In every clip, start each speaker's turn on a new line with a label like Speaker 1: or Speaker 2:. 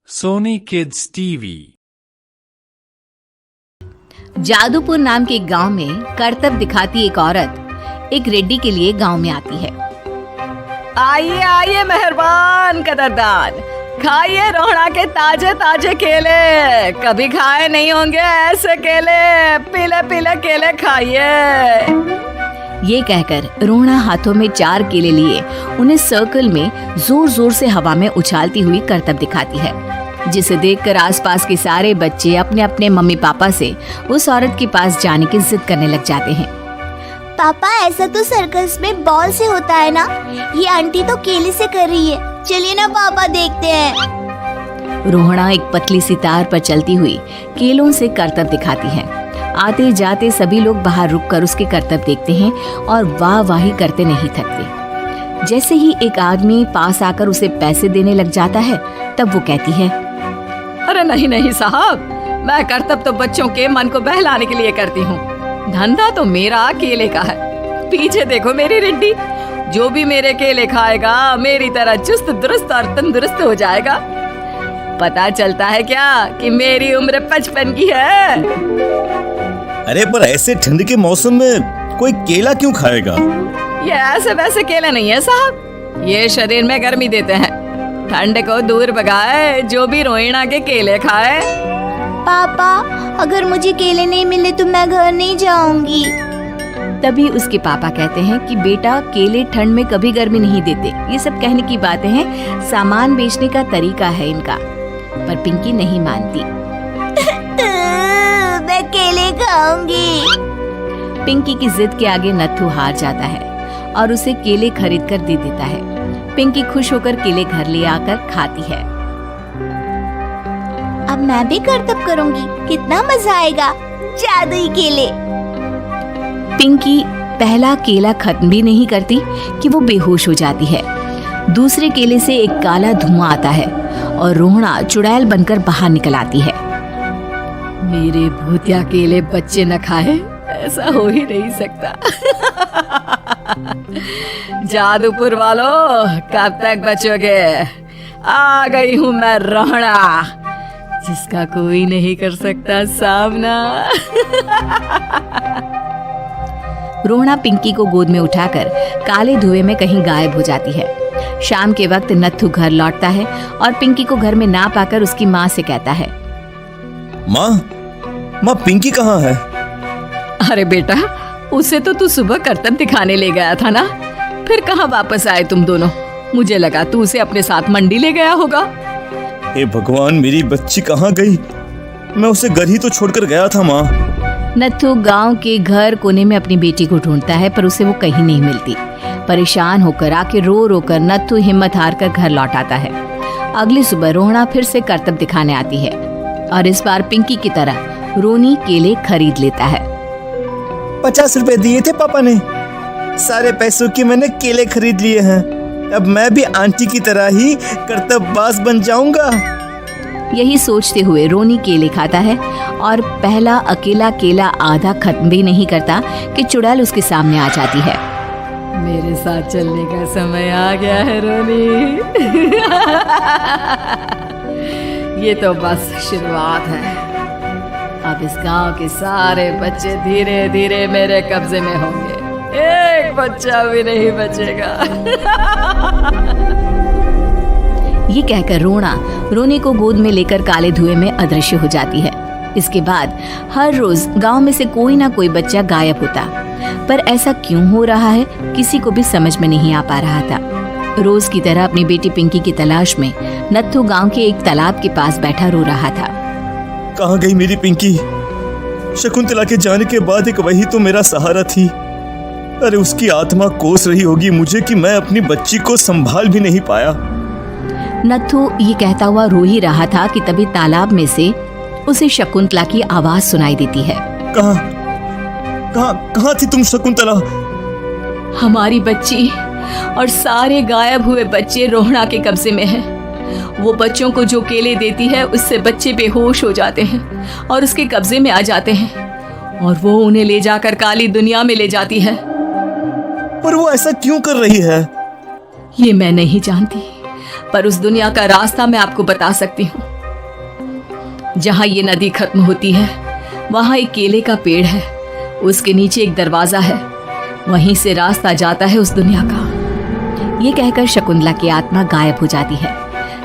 Speaker 1: Sony Kids TV।
Speaker 2: Jadupur नाम के एक गांव में करतब दिखाती एक औरत एक रेड्डी के लिए गांव में आती है।
Speaker 3: आइए आइए मेहरबान कदरदान, खाइए रोहड़ा के ताजे ताजे केले। कभी खाए नहीं होंगे ऐसे केले, पीले पीले केले खाइए।
Speaker 2: ये कहकर रोहड़ा हाथों में 4 केले लिए उन्हें सर्कल में जोर जोर से हवा में उछालती हुई करतब दिखाती है, जिसे देखकर आसपास के सारे बच्चे अपने अपने मम्मी पापा से उस औरत के पास जाने की जिद करने लग जाते हैं।
Speaker 4: पापा, ऐसा तो सर्कस में बॉल से होता है ना, ये आंटी तो केले से कर रही है। चलिए ना पापा, देखते हैं।
Speaker 2: रोहड़ा एक पतली सी तार पर चलती हुई केलों से करतब दिखाती है। आते जाते सभी लोग बाहर रुककर उसके करतब देखते हैं और वाह वाही करते नहीं थकते। जैसे ही एक आदमी पास आकर उसे पैसे देने लग जाता है, तब वो कहती है,
Speaker 3: अरे नहीं नहीं साहब, मैं करतब तो बच्चों के मन को बहलाने के लिए करती हूँ। धंधा तो मेरा केले का है। पीछे देखो मेरी रिड्डी, जो भी मेरे केले खाएगा मेरी तरह चुस्त दुरुस्त और तंदुरुस्त हो जाएगा। पता चलता है क्या कि मेरी उम्र 55 की है।
Speaker 5: अरे पर ऐसे ठंड के मौसम में कोई केला क्यों खाएगा?
Speaker 3: ये ऐसे वैसे केले नहीं है साहब, ये शरीर में गर्मी देते हैं। ठंड को दूर भगाए जो भी रोहिणा के केले खाए।
Speaker 4: पापा, अगर मुझे केले नहीं मिले तो मैं घर नहीं जाऊंगी।
Speaker 2: तभी उसके पापा कहते हैं कि बेटा, केले ठंड में कभी गर्मी नहीं देते। ये सब कहने की बातें हैं, सामान बेचने का तरीका है इनका। पर पिंकी नहीं मानती।
Speaker 4: मैं केले खाऊंगी।
Speaker 2: पिंकी की जिद के आगे नत्थू हार जाता है और उसे केले खरीद कर दे देता है। पिंकी खुश होकर केले घर ले आकर खाती है।
Speaker 4: अब मैं भी करतब करूंगी, कितना मजा आएगा। जादुई केले।
Speaker 2: पिंकी पहला केला खत्म भी नहीं करती कि वो बेहोश हो जाती है। दूसरे केले से एक काला धुआं आता है और रोहड़ा चुड़ैल बनकर बाहर निकल आती है।
Speaker 3: मेरे भूतिया केले बच्चे न खाए, ऐसा हो ही नहीं सकता। जादूपुर वालों, कब तक बचोगे? आ गई हूँ मैं रोहड़ा, जिसका कोई नहीं कर सकता सामना।
Speaker 2: रोहड़ा पिंकी को गोद में उठाकर काले धुएं में कहीं गायब हो जाती है। शाम के वक्त नत्थू घर लौटता है और पिंकी को घर में ना पाकर उसकी माँ से कहता है,
Speaker 5: माँ पिंकी कहाँ है?
Speaker 3: अरे बेटा, उसे तो तू सुबह करतब दिखाने ले गया था ना, फिर कहाँ वापस आए तुम दोनों? मुझे लगा तू उसे अपने साथ मंडी ले गया होगा।
Speaker 5: हे भगवान, मेरी बच्ची कहाँ गई? मैं उसे घर ही तो छोड़कर गया था माँ।
Speaker 2: नत्थू गांव के घर कोने में अपनी बेटी को ढूंढता है, पर उसे वो कहीं नहीं मिलती। परेशान होकर आके रो रो कर नत्थू हिम्मत हार कर घर लौट आता है। अगली सुबह रोहड़ा फिर से करतब दिखाने आती है और इस बार पिंकी की तरह रोनी केले खरीद लेता है।
Speaker 5: 50 रुपए दिए थे पापा ने, सारे पैसों की मैंने केले खरीद लिए हैं। अब मैं भी आंटी की तरह ही करतबबाज बन जाऊंगा।
Speaker 2: यही सोचते हुए रोनी केले खाता है और पहला अकेला केला आधा खत्म भी नहीं करता कि चुड़ैल उसके सामने आ जाती है।
Speaker 3: मेरे साथ चलने का समय आ गया है रोनी। ये तो बस शुरुआत है। अब इस गांव के सारे बच्चे धीरे धीरे मेरे कब्जे में होंगे, एक बच्चा भी नहीं बचेगा।
Speaker 2: ये कहकर रोना रोनी को गोद में लेकर काले धुएं में अदृश्य हो जाती है। इसके बाद हर रोज गांव में से कोई ना कोई बच्चा गायब होता, पर ऐसा क्यों हो रहा है किसी को भी समझ में नहीं आ पा रहा था। रोज की तरह अपनी बेटी पिंकी की तलाश में नत्थू गांव के एक तालाब के पास बैठा रो रहा था।
Speaker 5: कहाँ गई मेरी पिंकी? शकुंतला के जाने के बाद एक वही तो मेरा सहारा थी। अरे उसकी आत्मा कोस रही होगी मुझे कि मैं अपनी बच्ची को संभाल भी नहीं पाया।
Speaker 2: नत्थू ये कहता हुआ रो ही रहा था कि तभी तालाब में से उसे शकुंतला की आवाज सुनाई देती है।
Speaker 5: कहाँ थी तुम शकुंतला?
Speaker 3: हमारी बच्ची और सारे गायब हुए बच्चे रोहड़ा के कब्जे में हैं। वो बच्चों को जो केले देती है उससे बच्चे बेहोश हो जाते हैं और उसके कब्जे में आ जाते हैं और वो उन्हें ले जाकर काली दुनिया में ले जाती है।
Speaker 5: पर वो ऐसा क्यों कर रही है?
Speaker 3: ये मैं नहीं जानती, पर उस दुनिया का रास्ता मैं आपको बता सकती हूँ। जहाँ ये नदी खत्म होती है वहाँ एक केले का पेड़ है, उसके नीचे एक दरवाजा है, वहीं से रास्ता जाता है उस दुनिया का।
Speaker 2: ये कहकर शकुंतला की आत्मा गायब हो जाती है।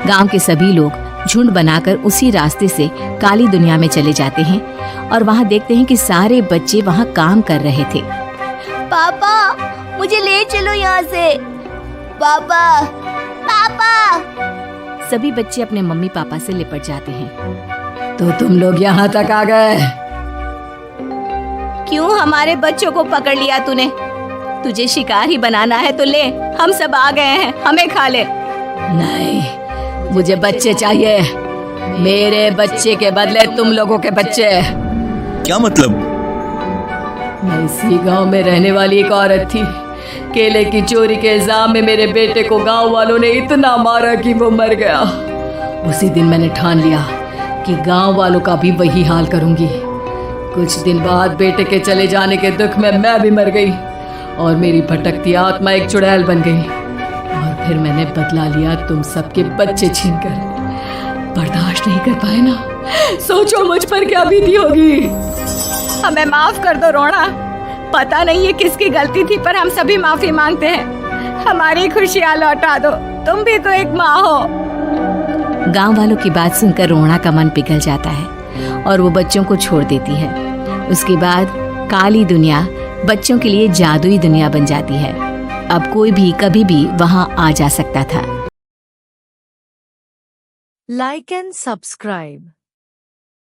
Speaker 2: गांव के सभी लोग झुंड बनाकर उसी रास्ते से काली दुनिया में चले जाते हैं और वहाँ देखते हैं कि सारे बच्चे वहाँ काम कर रहे थे।
Speaker 4: पापा मुझे ले चलो यहाँ से। पापा पापा।
Speaker 2: सभी बच्चे अपने मम्मी पापा से लिपट जाते हैं।
Speaker 3: तो तुम लोग यहाँ तक आ गए?
Speaker 2: क्यों हमारे बच्चों को पकड़ लिया तूने? तुझे शिकार ही बनाना है तो ले, हम सब आ गए हैं, हमें खा ले।
Speaker 3: नहीं, मुझे बच्चे चाहिए, मेरे बच्चे के बदले तुम लोगों के बच्चे।
Speaker 5: क्या मतलब?
Speaker 3: मैं इसी गांव में रहने वाली एक औरत थी। केले की चोरी के इल्जाम में मेरे बेटे को गांव वालों ने इतना मारा कि वो मर गया। उसी दिन मैंने ठान लिया कि गांव वालों का भी वही हाल करूंगी। कुछ दिन बाद बेटे के चले जाने के दुख में मैं भी मर गई और मेरी भटकती आत्मा एक चुड़ैल बन गई। और फिर मैंने बदला लिया तुम सबके बच्चे छीनकर। बर्दाश्त नहीं कर पाए ना, सोचो मुझ पर क्या बीती होगी।
Speaker 2: हमें माफ कर दो रोना, पता नहीं ये किसकी गलती थी पर हम सभी माफी मांगते हैं। हमारी खुशियाँ लौटा दो, तुम भी तो एक माँ हो। गांव वालों की बात सुनकर रोना का मन पिघल जाता है और वो बच्चों को छोड़ देती है। उसके बाद काली दुनिया बच्चों के लिए जादुई दुनिया बन जाती है। अब कोई भी कभी भी वहां आ जा सकता था।
Speaker 6: Like and subscribe.